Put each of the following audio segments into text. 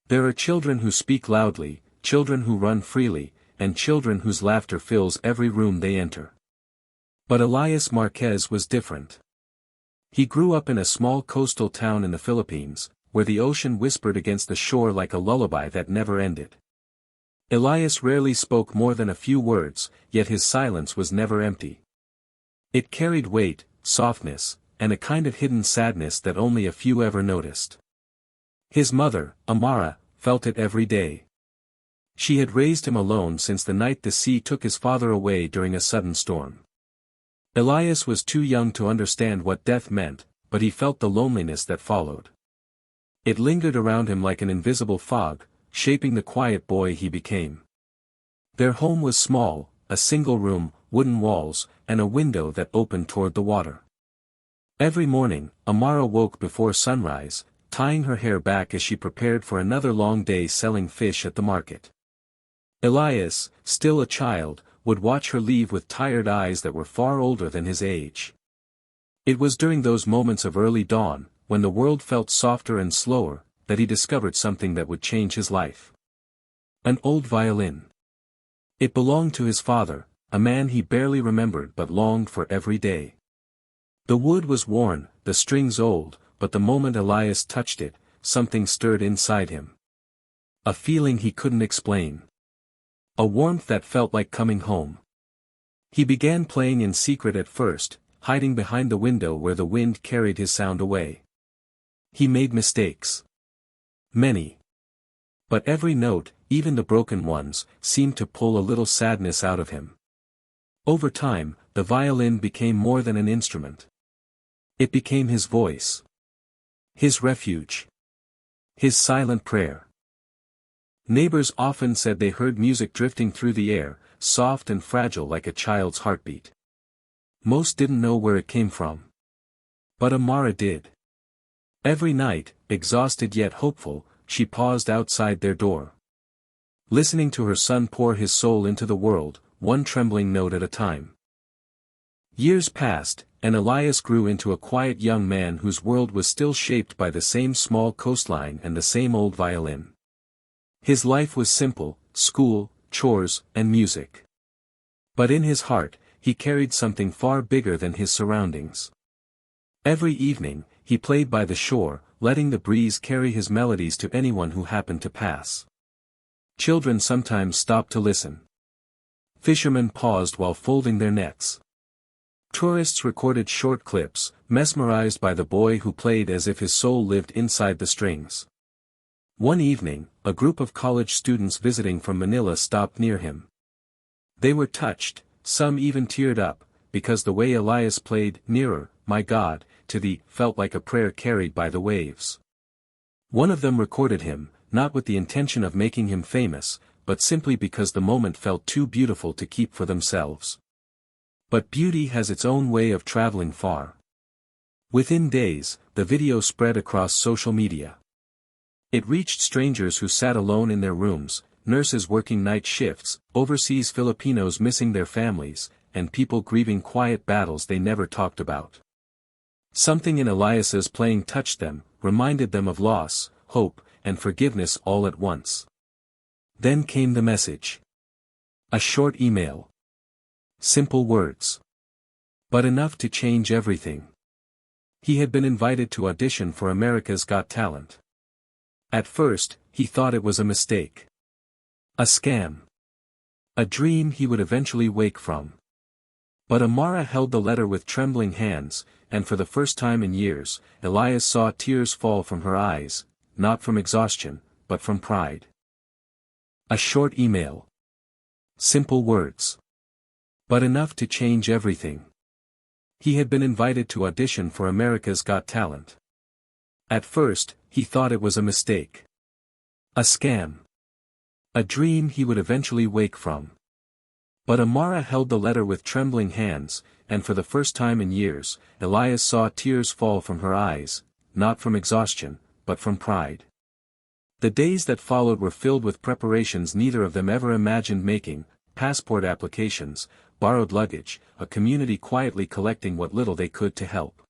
There are children who speak loudly, children who run freely, and children whose laughter fills every room they enter. But Elias Marquez was different. He grew up in a small coastal town in the Philippines, where the ocean whispered against the shore like a lullaby that never ended. Elias rarely spoke more than a few words, yet his silence was never empty. It carried weight, softness, and a kind of hidden sadness that only a few ever noticed. His mother, Amara, felt it every day. She had raised him alone since the night the sea took his father away during a sudden storm. Elias was too young to understand what death meant, but he felt the loneliness that followed. It lingered around him like an invisible fog, shaping the quiet boy he became. Their home was small, a single room, wooden walls, and a window that opened toward the water. Every morning, Amara woke before sunrise, tying her hair back as she prepared for another long day selling fish at the market. Elias, still a child, would watch her leave with tired eyes that were far older than his age. It was during those moments of early dawn, when the world felt softer and slower, that he discovered something that would change his life. An old violin. It belonged to his father, a man he barely remembered but longed for every day. The wood was worn, the strings old, but the moment Elias touched it, something stirred inside him. A feeling he couldn't explain. A warmth that felt like coming home. He began playing in secret at first, hiding behind the window where the wind carried his sound away. He made mistakes. Many. But every note, even the broken ones, seemed to pull a little sadness out of him. Over time, the violin became more than an instrument. It became his voice. His refuge. His silent prayer. Neighbors often said they heard music drifting through the air, soft and fragile like a child's heartbeat. Most didn't know where it came from. But Amara did. Every night, exhausted yet hopeful, she paused outside their door. Listening to her son pour his soul into the world, one trembling note at a time. Years passed, and Elias grew into a quiet young man whose world was still shaped by the same small coastline and the same old violin. His life was simple, school, chores, and music. But in his heart, he carried something far bigger than his surroundings. Every evening, he played by the shore, letting the breeze carry his melodies to anyone who happened to pass. Children sometimes stopped to listen. Fishermen paused while folding their nets. Tourists recorded short clips, mesmerized by the boy who played as if his soul lived inside the strings. One evening, a group of college students visiting from Manila stopped near him. They were touched, some even teared up, because the way Elias played "Nearer, My God," to the felt like a prayer carried by the waves. One of them recorded him, not with the intention of making him famous, but simply because the moment felt too beautiful to keep for themselves. But beauty has its own way of traveling far. Within days, the video spread across social media. It reached strangers who sat alone in their rooms, nurses working night shifts, overseas Filipinos missing their families, and people grieving quiet battles they never talked about. Something in Elias's playing touched them, reminded them of loss, hope, and forgiveness all at once. Then came the message. A short email. Simple words. But enough to change everything. He had been invited to audition for America's Got Talent. At first, he thought it was a mistake. A scam. A dream he would eventually wake from. But Amara held the letter with trembling hands, and for the first time in years, Elias saw tears fall from her eyes, not from exhaustion, but from pride. A short email. Simple words. But enough to change everything. He had been invited to audition for America's Got Talent. At first, he thought it was a mistake. A scam. A dream he would eventually wake from. But Amara held the letter with trembling hands, and for the first time in years, Elias saw tears fall from her eyes, not from exhaustion, but from pride. The days that followed were filled with preparations neither of them ever imagined making: passport applications, borrowed luggage, a community quietly collecting what little they could to help.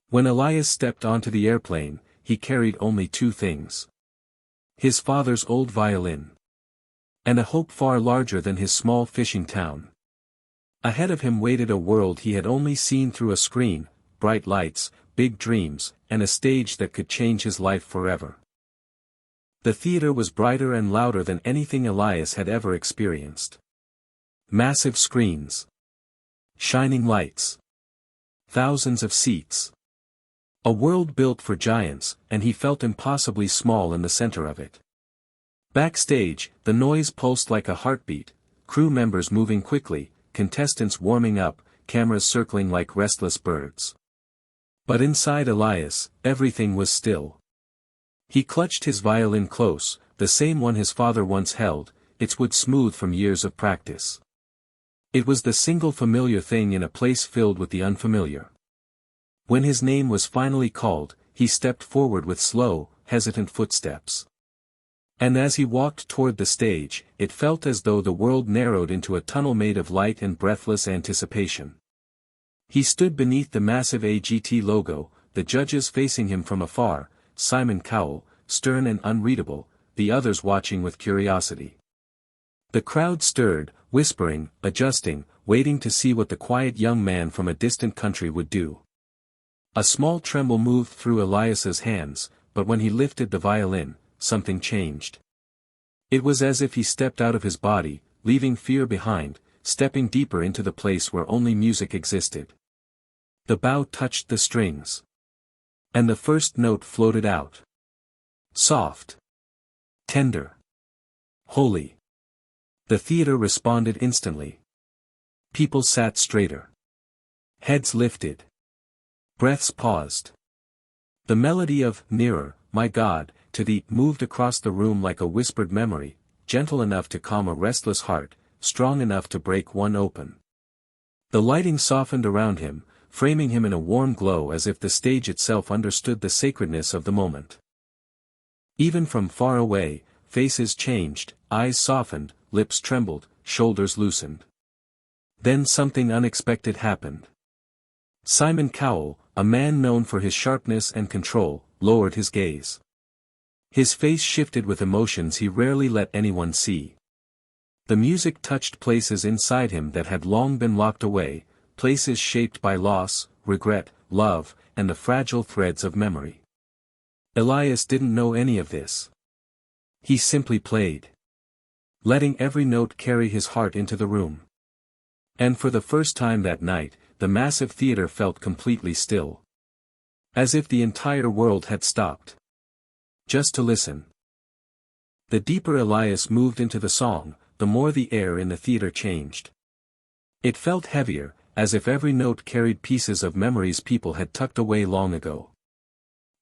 When Elias stepped onto the airplane, he carried only two things: his father's old violin, and a hope far larger than his small fishing town. Ahead of him waited a world he had only seen through a screen: bright lights, big dreams, and a stage that could change his life forever. The theater was brighter and louder than anything Elias had ever experienced. Massive screens, shining lights, thousands of seats. A world built for giants, and he felt impossibly small in the center of it. Backstage, the noise pulsed like a heartbeat, crew members moving quickly, contestants warming up, cameras circling like restless birds. But inside Elias, everything was still. He clutched his violin close, the same one his father once held, its wood smooth from years of practice. It was the single familiar thing in a place filled with the unfamiliar. When his name was finally called, he stepped forward with slow, hesitant footsteps. And as he walked toward the stage, it felt as though the world narrowed into a tunnel made of light and breathless anticipation. He stood beneath the massive AGT logo, the judges facing him from afar, Simon Cowell, stern and unreadable, the others watching with curiosity. The crowd stirred, whispering, adjusting, waiting to see what the quiet young man from a distant country would do. A small tremble moved through Elias's hands, but when he lifted the violin, something changed. It was as if he stepped out of his body, leaving fear behind, stepping deeper into the place where only music existed. The bow touched the strings. And the first note floated out. Soft. Tender. Holy. The theater responded instantly. People sat straighter. Heads lifted. Breaths paused. The melody of "Nearer, My God," to Thee moved across the room like a whispered memory, gentle enough to calm a restless heart, strong enough to break one open. The lighting softened around him, framing him in a warm glow as if the stage itself understood the sacredness of the moment. Even from far away, faces changed, eyes softened, lips trembled, shoulders loosened. Then something unexpected happened. Simon Cowell, a man known for his sharpness and control, lowered his gaze. His face shifted with emotions he rarely let anyone see. The music touched places inside him that had long been locked away, places shaped by loss, regret, love, and the fragile threads of memory. Elias didn't know any of this. He simply played, letting every note carry his heart into the room. And for the first time that night, the massive theater felt completely still. As if the entire world had stopped. Just to listen. The deeper Elias moved into the song, the more the air in the theater changed. It felt heavier, as if every note carried pieces of memories people had tucked away long ago.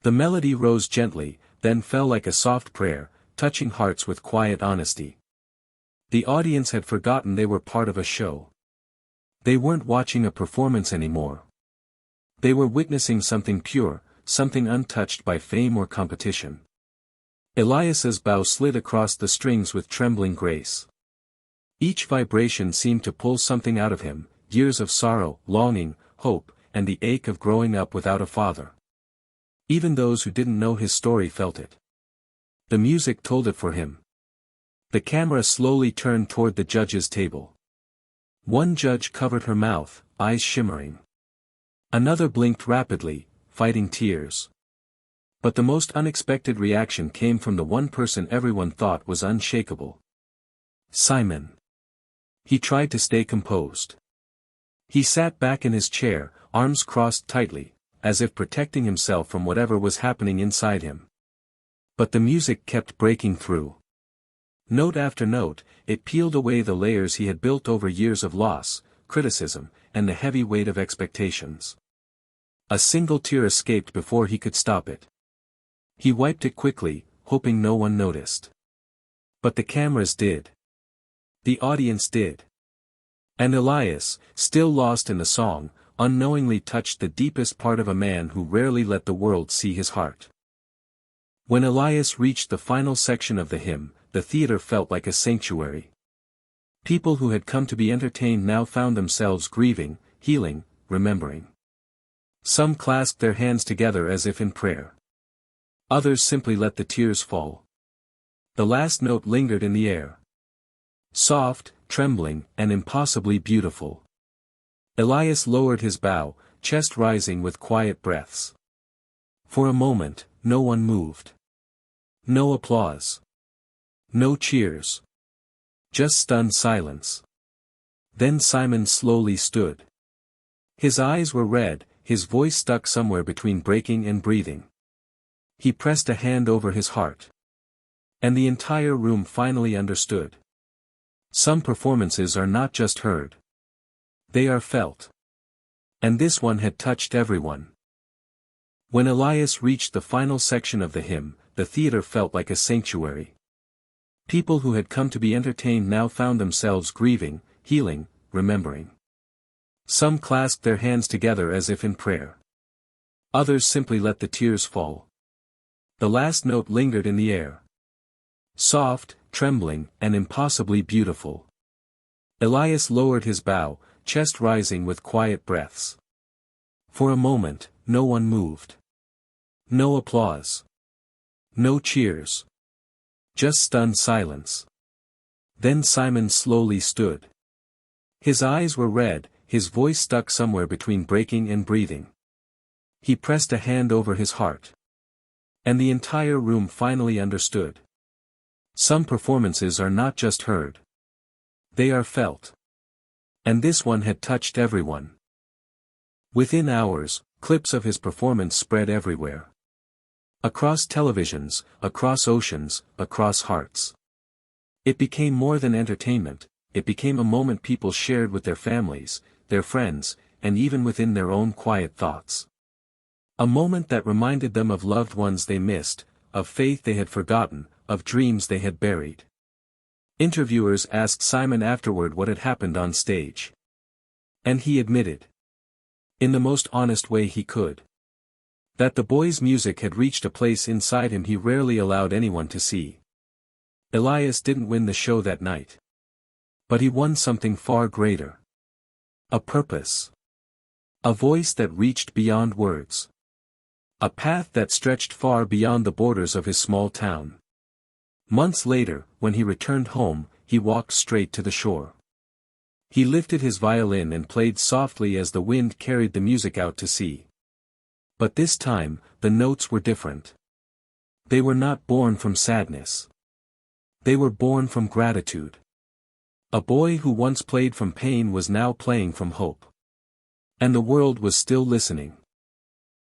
The melody rose gently, then fell like a soft prayer, touching hearts with quiet honesty. The audience had forgotten they were part of a show. They weren't watching a performance anymore. They were witnessing something pure, something untouched by fame or competition. Elias's bow slid across the strings with trembling grace. Each vibration seemed to pull something out of him, years of sorrow, longing, hope, and the ache of growing up without a father. Even those who didn't know his story felt it. The music told it for him. The camera slowly turned toward the judges' table. One judge covered her mouth, eyes shimmering. Another blinked rapidly, fighting tears. But the most unexpected reaction came from the one person everyone thought was unshakable. Simon. He tried to stay composed. He sat back in his chair, arms crossed tightly, as if protecting himself from whatever was happening inside him. But the music kept breaking through. Note after note, it peeled away the layers he had built over years of loss, criticism, and the heavy weight of expectations. A single tear escaped before he could stop it. He wiped it quickly, hoping no one noticed. But the cameras did. The audience did. And Elias, still lost in the song, unknowingly touched the deepest part of a man who rarely let the world see his heart. When Elias reached the final section of the hymn, the theater felt like a sanctuary. People who had come to be entertained now found themselves grieving, healing, remembering. Some clasped their hands together as if in prayer. Others simply let the tears fall. The last note lingered in the air. Soft, trembling, and impossibly beautiful. Elias lowered his bow, chest rising with quiet breaths. For a moment, no one moved. No applause. No cheers. Just stunned silence. Then Simon slowly stood. His eyes were red, his voice stuck somewhere between breaking and breathing. He pressed a hand over his heart. And the entire room finally understood. Some performances are not just heard. They are felt. And this one had touched everyone. When Elias reached the final section of the hymn, the theater felt like a sanctuary. People who had come to be entertained now found themselves grieving, healing, remembering. Some clasped their hands together as if in prayer. Others simply let the tears fall. The last note lingered in the air. Soft, trembling, and impossibly beautiful. Elias lowered his bow, chest rising with quiet breaths. For a moment, no one moved. No applause. No cheers. Just stunned silence. Then Simon slowly stood. His eyes were red, his voice stuck somewhere between breaking and breathing. He pressed a hand over his heart. And the entire room finally understood. Some performances are not just heard. They are felt. And this one had touched everyone. Within hours, clips of his performance spread everywhere. Across televisions, across oceans, across hearts. It became more than entertainment, it became a moment people shared with their families, their friends, and even within their own quiet thoughts. A moment that reminded them of loved ones they missed, of faith they had forgotten, of dreams they had buried. Interviewers asked Simon afterward what had happened on stage. And he admitted, in the most honest way he could, that the boy's music had reached a place inside him he rarely allowed anyone to see. Elias didn't win the show that night. But he won something far greater. A purpose. A voice that reached beyond words. A path that stretched far beyond the borders of his small town. Months later, when he returned home, he walked straight to the shore. He lifted his violin and played softly as the wind carried the music out to sea. But this time, the notes were different. They were not born from sadness. They were born from gratitude. A boy who once played from pain was now playing from hope. And the world was still listening.